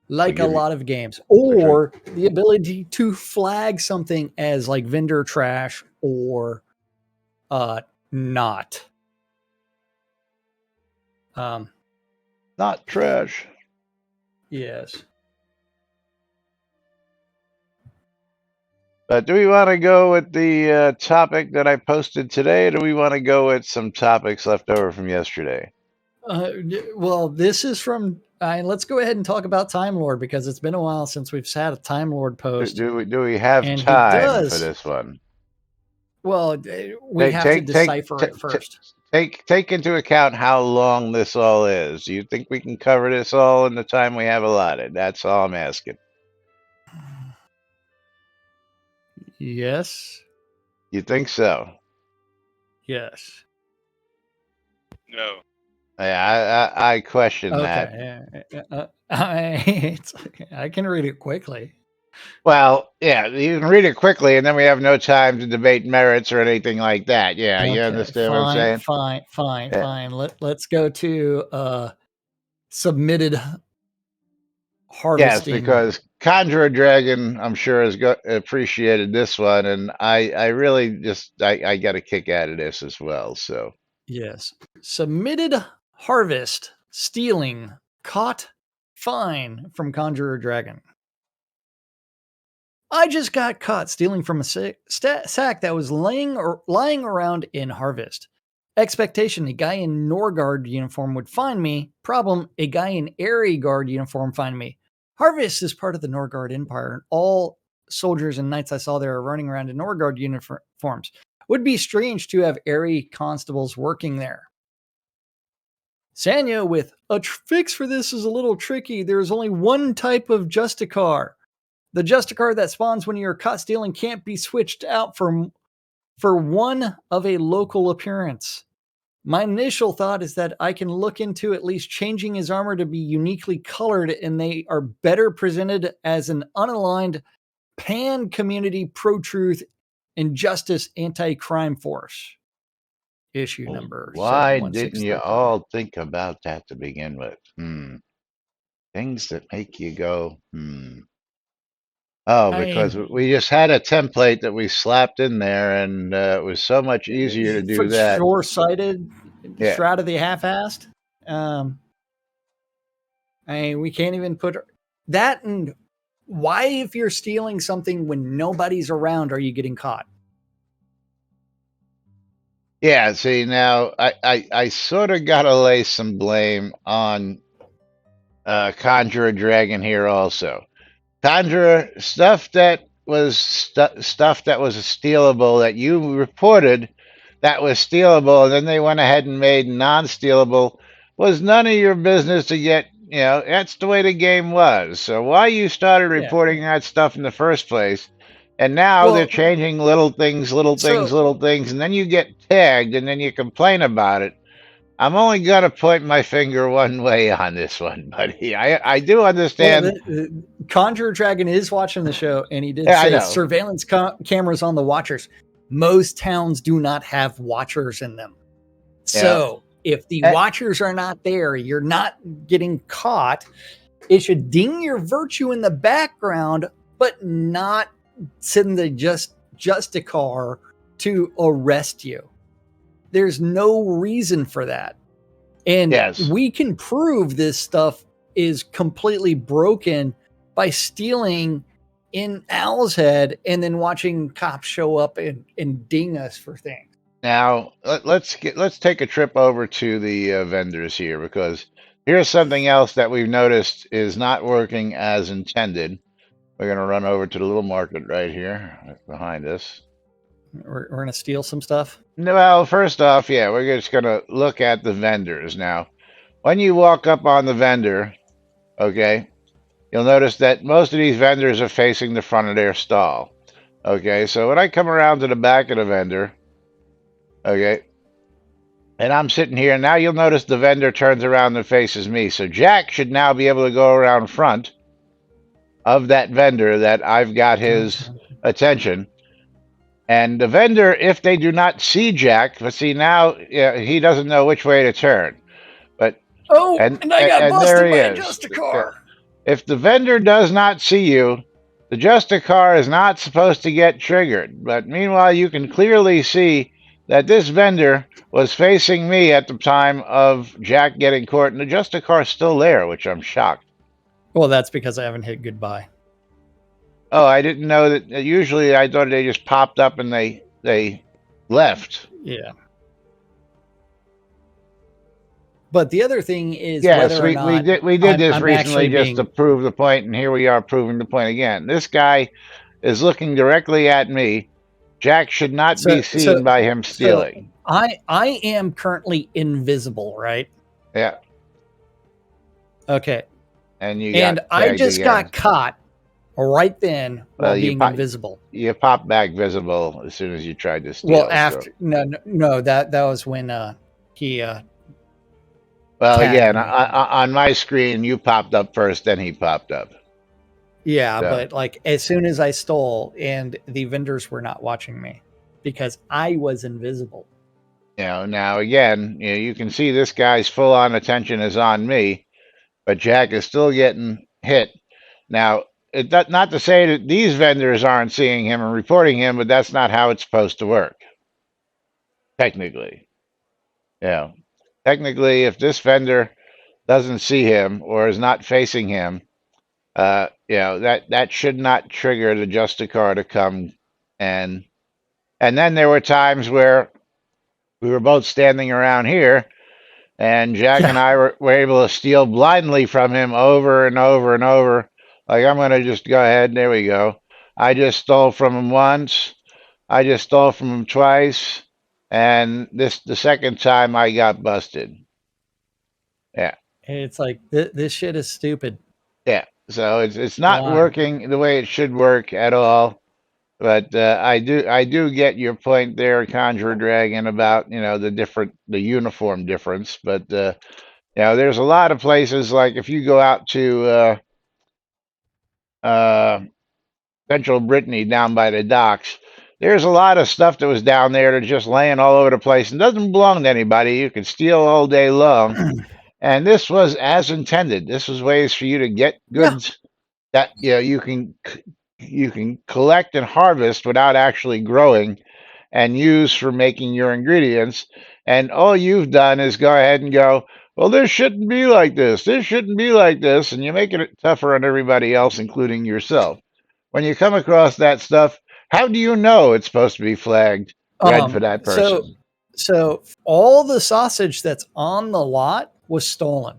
They'll Like a give you, lot of games, which would or the ability to flag something as like vendor trash or uh not. Um, not trash. yes. But do we want to go with the topic that I posted today, or do we want to go with some topics left over from yesterday? Well, this is from. Let's go ahead and talk about Time Lord because it's been a while since we've had a Time Lord Do, post, do we do we have and he time for does. this one? Well, we Take have to take take decipher it take first. take into account how long this all is. Do you think we can cover this all in the time we have allotted? That's all I'm asking. Yes. You think so? Yes. No. I question that. Okay. I can read it quickly. Well, yeah, you can read it quickly, and then we have no time to debate merits or anything like that. Yeah, you Okay, understand what I'm saying? Yeah. fine. Let's go to submitted Yes, harvesting. because Conjure Dragon, I'm sure, has appreciated this one, and I really just I got a kick out of this as well. So Yes. Submitted harvest stealing caught fine from Conjurer Dragon. I just got caught stealing from a sack that was lying around in harvest. Expectation: a guy in Norgard uniform would find me. Problem: a guy in Airy Guard uniform find me. Harvest is part of the Norgard Empire, and all soldiers and knights I saw there are running around in Norgard uniforms. Would be strange to have Airy constables working there. Sanya with a fix for this is a little tricky. There is only one type of Justicar. The Justicar that spawns when you're caught stealing can't be switched out for one of a local appearance. My initial thought is that I can look into at least changing his armor to be uniquely colored and they are better presented as an unaligned pan community pro truth and justice anti crime force. Issue number why didn't you 71633. all think about that to begin with? Things that make you go, Oh, I because mean, we just had a template that we slapped in there, and it was so much easier to do for that. short-sighted, Yeah. Shroud of the half-assed. I mean, we can't even put that. And why, if you're stealing something when nobody's around, are you getting caught? Yeah, see, now I sort of got to lay some blame on Conjurer Dragon here also. Conjurer, stuff that was stealable that you reported that was stealable, and then they went ahead and made non-stealable, was none of your business to get. That's the way the game was. So why you started Yeah. reporting that stuff in the first place, and now they're Well, changing little things, little things, so little things, and then you get tagged, and then you complain about it. I'm only gonna point my finger one way on this one, buddy. I do well, understand. the Conjurer Dragon is watching the show, and he did Yeah, I say know. surveillance cameras on the watchers. Most towns do not have watchers in them. Yeah. So if the Eh, watchers are not there, you're not getting caught. It should ding your virtue in the background, but not send the Justicar to arrest you. There's no reason for that. And yes. we can prove this stuff is completely broken by stealing in Owl's Head and then watching cops show up and ding us for things. Now let's take a trip over to the vendors here, because here's something else that we've noticed is not working as intended. We're gonna run over to the little market right here, right behind us. We're going to steal some stuff. Well, first off, yeah, we're just gonna look at the vendors now. When you walk up on the vendor, okay, you'll notice that most of these vendors are facing the front of their stall. Okay, so when I come around to the back of the vendor, okay, and I'm sitting here, and now you'll notice the vendor turns around and faces me. So Jack should now be able to go around front of that vendor that I've got his attention. And the vendor, if they do not see Jack, but see now, yeah, he doesn't know which way to turn. But Oh, and I got and there busted he by a is. Justicar. If the vendor does not see you, the Justicar is not supposed to get triggered. But meanwhile, you can clearly see that this vendor was facing me at the time of Jack getting caught, and the Justicar is still there, which I'm shocked. Well, that's because I haven't hit goodbye. Oh, I didn't know that. Usually, I thought they just popped up and they left. Yeah. But the other thing is Yes, whether or not we did this I'm recently actually just to being. prove the point, and here we are proving the point again. This guy is looking directly at me. Jack should not be seen by him stealing. I am currently invisible, right? Yeah, Okay. and you And got I tagged just again. got caught right then while Well, being invisible. You popped back visible as soon as you tried to steal. Well, after So. no, that was when he Well, tagged again, me. on my screen, you popped up first, then he popped up. Yeah, So, but like as soon as I stole, and the vendors were not watching me because I was invisible. now again, you can see this guy's full on attention is on me, but Jack is still getting hit. Now, not to say that these vendors aren't seeing him and reporting him, but that's not how it's supposed to work, technically. Yeah. Technically, if this vendor doesn't see him or is not facing him, that should not trigger the Justicar to come and and then there were times where we were both standing around here, and Jack Yeah, and I were able to steal blindly from him over and over and over. Like, I'm gonna just go ahead. There we go. I just stole from him once. I just stole from him twice, and the second time I got busted. Yeah, it's like this shit is stupid. yeah. So it's not Why? working the way it should work at all. But I do get your point there, Conjurer Dragon, about the uniform difference. But there's a lot of places like if you go out to uh, Central Brittany down by the docks, there's a lot of stuff that was down there that's just laying all over the place and doesn't belong to anybody. You can steal all day long, and this was as intended. This was ways for you to get Yeah. goods that you can collect and harvest without actually growing and use for making your ingredients. And all you've done is go ahead and go, well, this shouldn't be like this. This shouldn't be like this. And you're making it tougher on everybody else, including yourself. When you come across that stuff, how do you know it's supposed to be flagged red for that So person? so all the sausage that's on the lot was stolen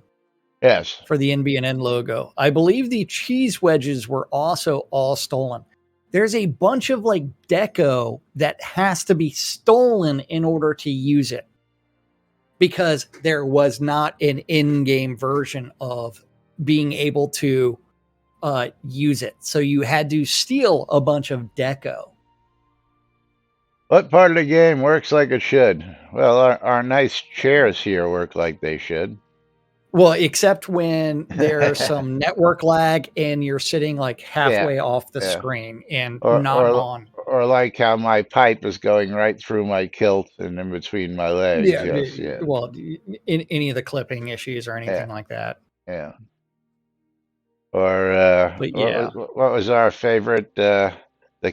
Yes. for the NBNN logo. I believe the cheese wedges were also all stolen. There's a bunch of like deco that has to be stolen in order to use it because there was not an in-game version of being able to use it. So you had to steal a bunch of deco. What part of the game works like it should? Well, our nice chairs here work like they should. Well, except when there's some network lag and you're sitting like Yeah, halfway off the yeah. screen and Or not or on. or like how my pipe is going right through my kilt and in between my legs. Yeah, Yes, yeah, well, in any of the clipping issues or yeah, anything like that. yeah. Or But yeah, what was our favorite? The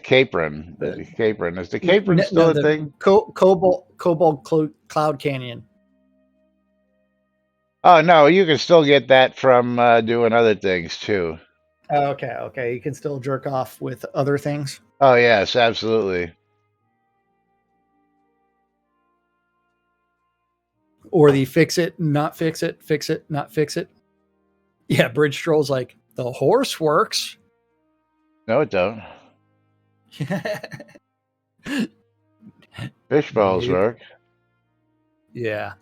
capron. the, The capron. Is the capron still no, a the thing? Cobalt Cloud Canyon. Oh no, you can still get that from doing other things too. Oh, okay. You can still jerk off with other things. Oh yes, absolutely. Or the fix it, not fix it, fix it, not fix it. Yeah, Bridge Stroll's like, the horse works. No, it don't. Fish balls Nope. work. Yeah.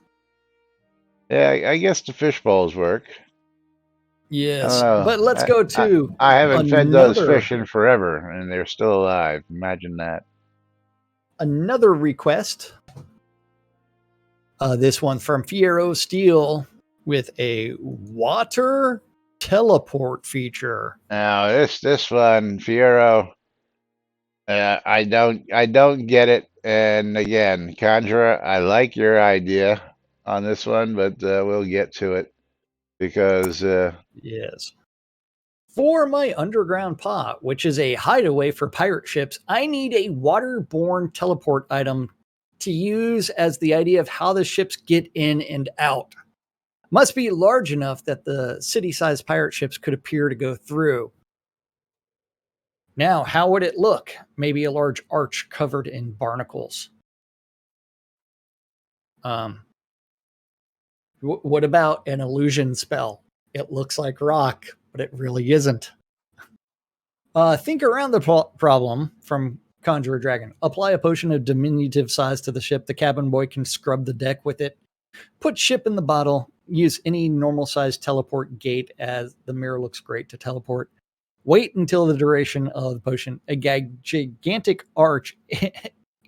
Yeah, I guess the fish balls work. I don't Yes. know. But let's go to I haven't fed those another fish in forever, and they're still alive. Imagine that. another request. This one from Fiero Steel with a water teleport feature. Now this one, Fiero, I don't get it. And again, Conjurer, I like your idea on this one, but we'll get to it because Yes. For my underground pot, which is a hideaway for pirate ships, I need a waterborne teleport item to use as the idea of how the ships get in and out. Must be large enough that the city-sized pirate ships could appear to go through. Now, how would it look? Maybe a large arch covered in barnacles. Um, what about an illusion spell? It looks like rock, but it really isn't. Think around the problem from Conjurer Dragon. Apply a potion of diminutive size to the ship. The cabin boy can scrub the deck with it. Put ship in the bottle. Use any normal size teleport gate as the mirror looks great to teleport. Wait until the duration of the potion. A gigantic arch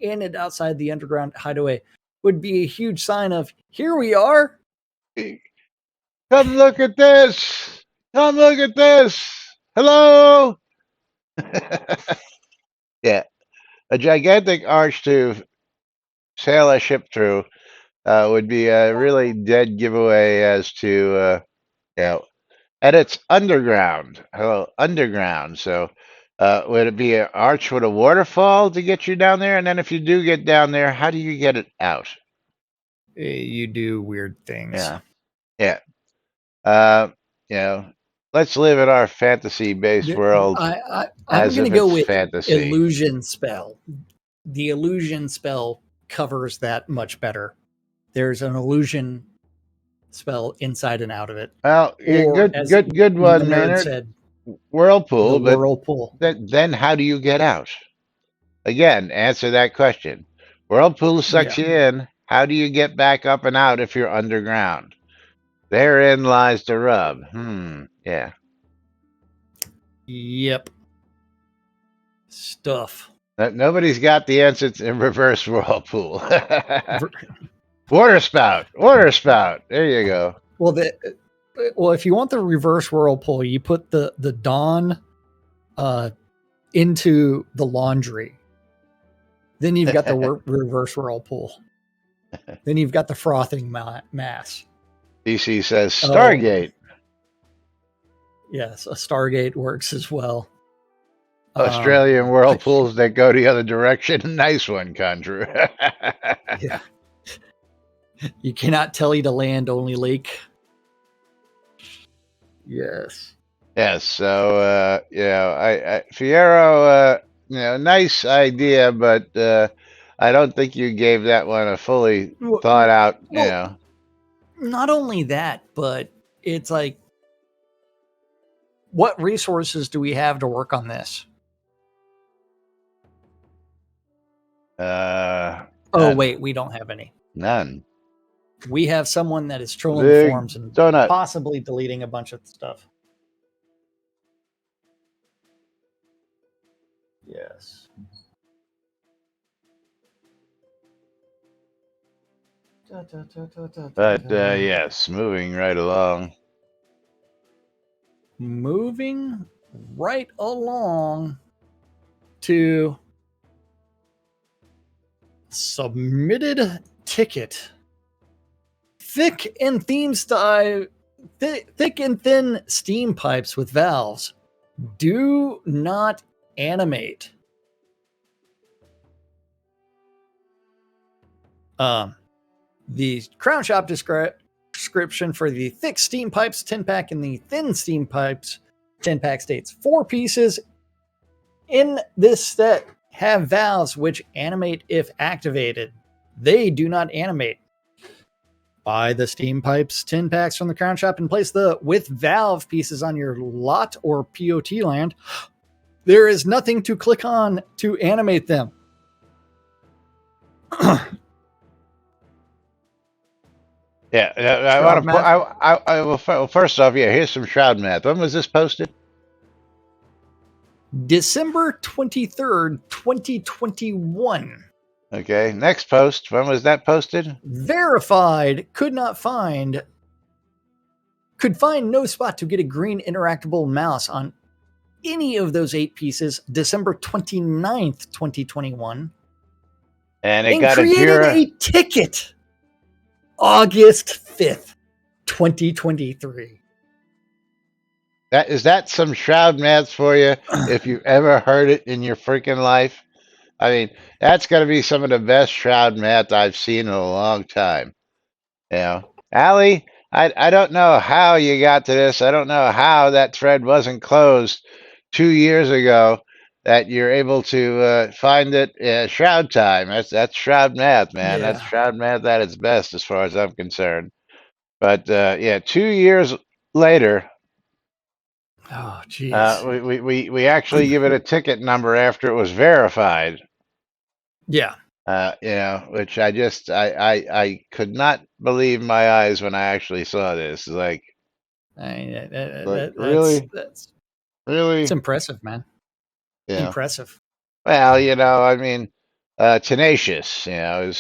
in and outside the underground hideaway would be a huge sign of, here we are. Come look at this. Come look at this. Hello. Yeah, a gigantic arch to sail a ship through would be a really dead giveaway as to you know, and it's underground. Hello, underground. So, would it be an arch with a waterfall to get you down there? And then if you do get down there, how do you get it out? You do weird things. Yeah, yeah. Uh, you know, let's live in our fantasy-based world I'm as going to if go it's with fantasy. illusion spell. The illusion spell covers that much better. There's an illusion spell inside and out of it. Well, Or, good, as good the one, nerd Maynard. said, the Whirlpool, but whirlpool. then how do you get out? Again, answer that question. Whirlpool sucks Yeah. you in. How do you get back up and out if you're underground? Therein lies the rub. Yeah. Yep. Stuff. Nobody's got the answer in reverse whirlpool. Ver- Water spout. Water spout. There you go. Well, if you want the reverse whirlpool, you put the Dawn into the laundry. Then you've got the reverse whirlpool. Then you've got the frothing mass. DC says Oh. Stargate. Yes, a Stargate works as well. Australian whirlpools that go the other direction. Nice one, Conjure. Yeah. You cannot tell you to land, only leak. Yes. Yes. So, I Fierro, nice idea, but I don't think you gave that one a fully thought out, Not only that, but it's like, what resources do we have to work on this? None. Wait, we don't have any. None. We have someone that is trolling Big forums and donut. possibly deleting a bunch of stuff. Yes. But yes, moving right along. Moving right along to submitted ticket. Thick and thin steam pipes with valves do not animate. The Crown Shop description for the thick steam pipes 10-pack and the thin steam pipes 10-pack states 4 pieces in this set have valves which animate if activated. They do not animate. Buy the steam pipes 10 packs from the Crown Shop and place the with valve pieces on your lot or POT land. There is nothing to click on to animate them. Yeah, I want to put. Well, first off, here's some Shroud math. When was this posted? December 23rd, 2021. Okay, next post. When was that posted? Verified. Could find no spot to get a green interactable mouse on any of those 8 pieces. December 29th, 2021. And it got created a ticket. August 5th, 2023. Is that some Shroud math for you? If you've ever heard it in your freaking life, I mean, that's got to be some of the best Shroud math I've seen in a long time. Allie, I don't know how you got to this. I don't know how that thread wasn't closed 2 years ago. That you're able to find it. Shroud time. That's Shroud math, man. Yeah. That's Shroud math at its best, as far as I'm concerned. But 2 years later. Oh, jeez. We actually give it a ticket number after it was verified. Yeah. Which I could not believe my eyes when I actually saw this. Like, really? Really? It's impressive, man. Yeah. Impressive. Well, I mean, tenacious, is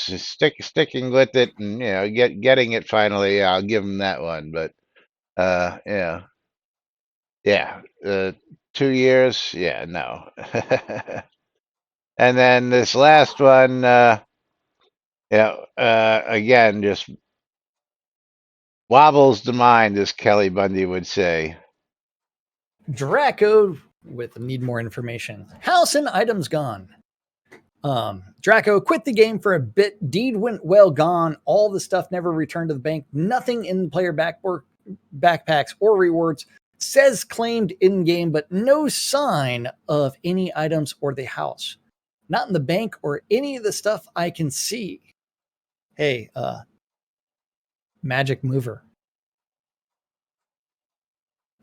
sticking with it and, getting it finally. I'll give him that one. But Yeah, yeah. 2 years. Yeah, no. And then this last one, again, just wobbles the mind, as Kelly Bundy would say. Draco with need more information. House and items gone. Draco quit the game for a bit. Deed went well gone. All the stuff never returned to the bank. Nothing in the player backpacks or rewards. Says claimed in game, but no sign of any items or the house. Not in the bank or any of the stuff I can see. Hey, magic mover.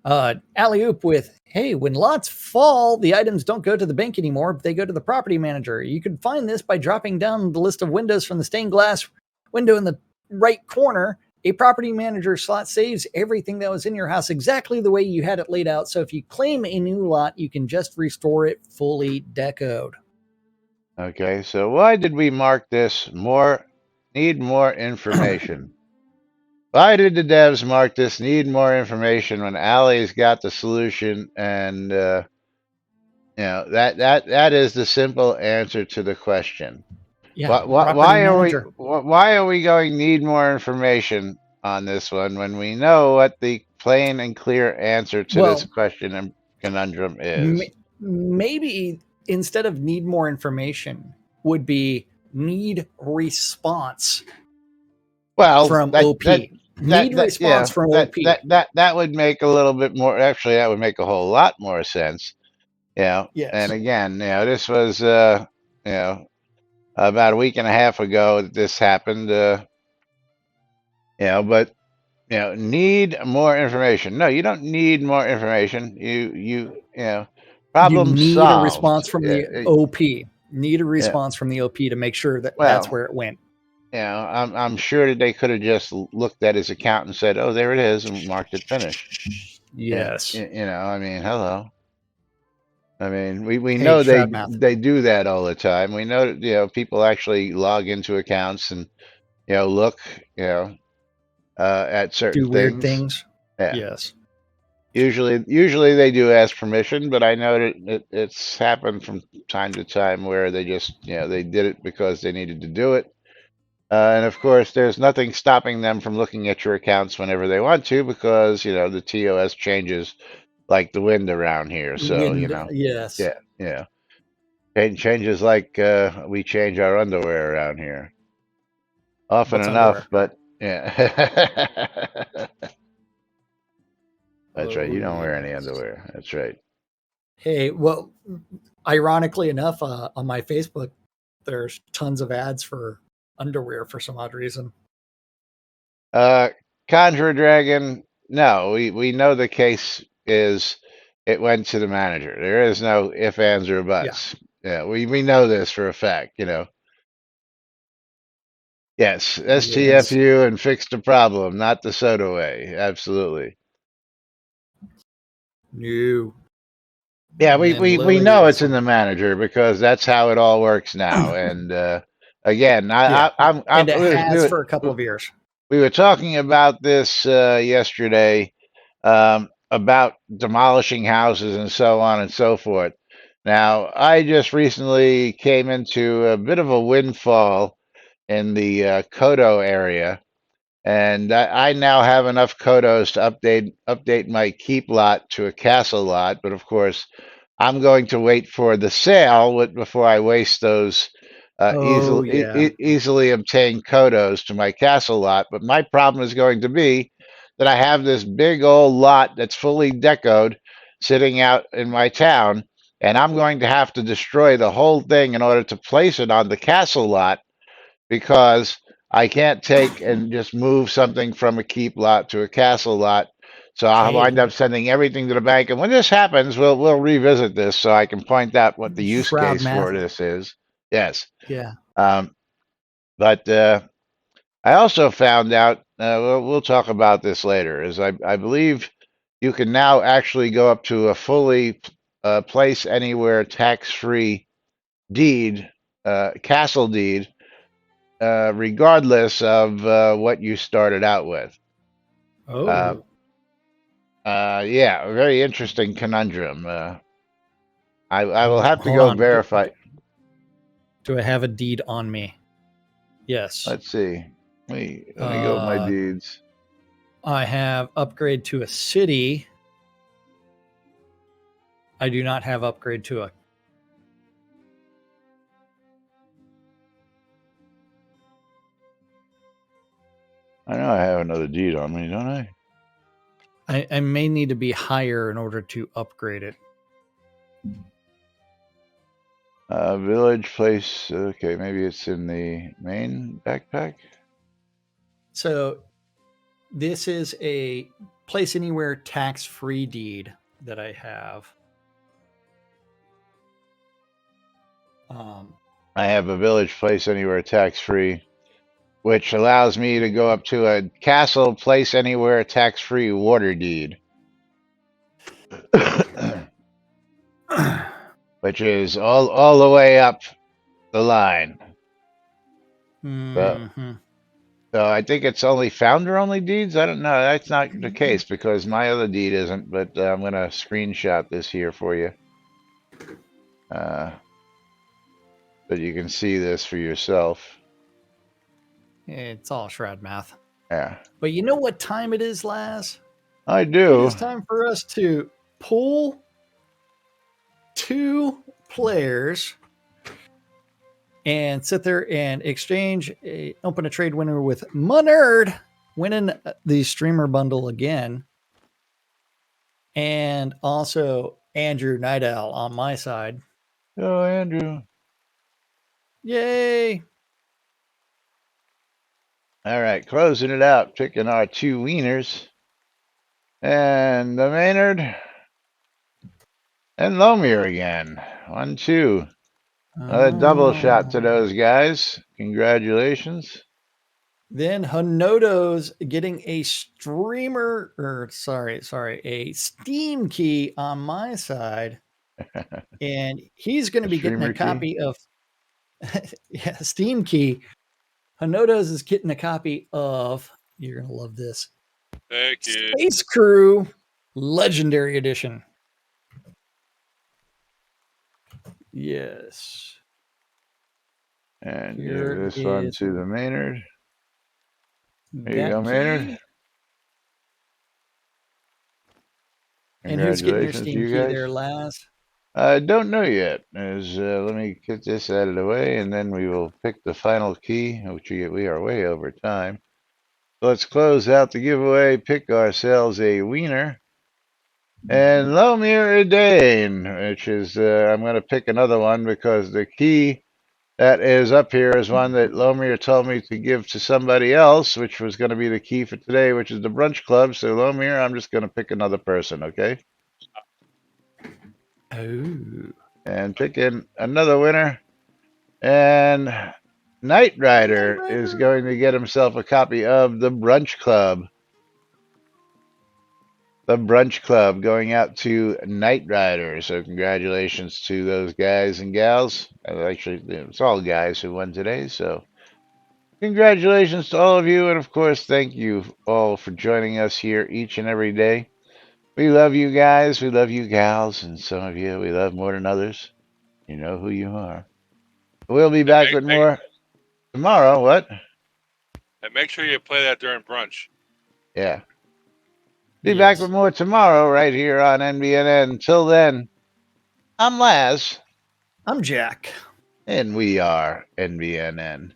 Alley oop with, hey, when lots fall, the items don't go to the bank anymore, but they go to the property manager. You can find this by dropping down the list of windows from the stained glass window in the right corner. A property manager slot saves everything that was in your house exactly the way you had it laid out. So if you claim a new lot, you can just restore it fully decoed. Okay, so why did we mark this need more information? Why did the devs mark this need more information when Allie's got the solution? And that is the simple answer to the question. Yeah, property manager. Why are we going need more information on this one when we know what the plain and clear answer to this Well, question and conundrum is? maybe instead of need more information would be need response Well, from OP. Need response from OP. that would make a little bit more. Actually, that would make a whole lot more sense. Yes. And again, this was about a week and a half ago that this happened. But need more information. No, you don't need more information. You You problem need a solved. response from the OP. Need a Yeah. response from the OP to make sure that that's Well, where it went. I'm sure that they could have just looked at his account and said, "Oh, there it is," and marked it finished. Yes. I mean, hello. I mean, we Hey, know Shroud math. they do that all the time. We know that, people actually log into accounts and, look, at certain Do weird things. things. Yeah. Yes. Usually they do ask permission, but I know that it's happened from time to time where they just, they did it because they needed to do it. And of course, there's nothing stopping them from looking at your accounts whenever they want to because, the TOS changes like the wind around here. So, Wind. Yes. yeah, yeah. Changes like we change our underwear around here. Often What's enough, underwear? but yeah. That's right. Oh, You don't wear any yes. underwear. That's right. Hey, well, ironically enough, on my Facebook, there's tons of ads for underwear for some odd reason. Uh, Conjure Dragon, no, we know the case is it went to the manager. There is no if, ands, or buts. Yeah, we know this for a fact, Yes, Yes. STFU and fix the problem, not the soda way. Absolutely. No. Yeah, And then we Lily know with it's in some. the manager because that's how it all works now. And again, Yeah. I And it has for a couple of years. we were talking about this yesterday, about demolishing houses and so on and so forth. Now, I just recently came into a bit of a windfall in the Kodo area, and I now have enough Kodos to update my keep lot to a castle lot. But of course, I'm going to wait for the sale before I waste those Oh, yeah. easily obtained Kodos to my castle lot. But my problem is going to be that I have this big old lot that's fully decoed sitting out in my town, and I'm going to have to destroy the whole thing in order to place it on the castle lot because I can't take and just move something from a keep lot to a castle lot. So I'll wind Hey, up sending everything to the bank. And when this happens, we'll revisit this so I can point out what the use Shroud case for math. this is. Yes. Yeah. Um, but I also found out, we'll talk about this later, is I believe you can now actually go up to a fully place anywhere tax-free deed, castle deed, regardless of what you started out with. Uh, Oh. Yeah, a very interesting conundrum. I will have to Hold go on. verify. Do I have a deed on me? Yes. Let's see. Let me go with my deeds. I have upgrade to a city. I do not have upgrade to a. I know I have another deed on me, don't I? I may need to be higher in order to upgrade it. Village place. Okay, maybe it's in the main backpack. So this is a place anywhere tax-free deed that I have. I have a village place anywhere tax free, which allows me to go up to a castle place anywhere tax free water deed, which is all the way up the line. So, Mm-hmm. so I think it's only founder only deeds. I don't know. That's not the case because my other deed isn't. But I'm gonna screenshot this here for you, so you can see this for yourself. It's all Shroud math. Yeah, But you know what time it is, Laz? I It do. is time for us to pull 2 players and sit there and exchange open a trade winner with Munerd winning the streamer bundle again, and also Andrew Night Owl on my side. Oh, Andrew. Yay! All right, closing it out, picking our 2 wieners. And the Maynard and Lomir again. 1-2. Another double shot to those guys. Congratulations. Then Honoto's getting a streamer, or a Steam key on my side. And he's going to be getting a copy of yeah, Steam key. Honoto's is getting a copy of, you're going to love this, Thank you. Space Crew Legendary Edition. Yes. And Here give this one is to the Maynard. There you that go, Maynard. key. And who's getting your Congratulations to Steam you key guys. there, Laz? I don't know yet. Let me get this out of the way, and then we will pick the final key, which we are way over time. Let's close out the giveaway, pick ourselves a wiener. And Lomir Idane, which is, I'm going to pick another one because the key that is up here is one that Lomir told me to give to somebody else, which was going to be the key for today, which is the brunch club. So Lomir, I'm just going to pick another person, okay? Oh. And pick in another winner. And Knight Rider is going to get himself a copy of the brunch club. The brunch club going out to Knight Rider. So congratulations to those guys and gals. Actually, it's all guys who won today. So congratulations to all of you. And of course, thank you all for joining us here each and every day. We love you guys. We love you gals. And some of you we love more than others. You know who you are. We'll be back with more tomorrow. What? And make sure you play that during brunch. Yeah. Be back with more tomorrow right here on NBNN. Until then, I'm Laz. I'm Jack. And we are NBNN.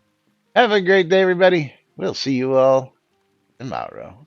Have a great day, everybody. We'll see you all tomorrow.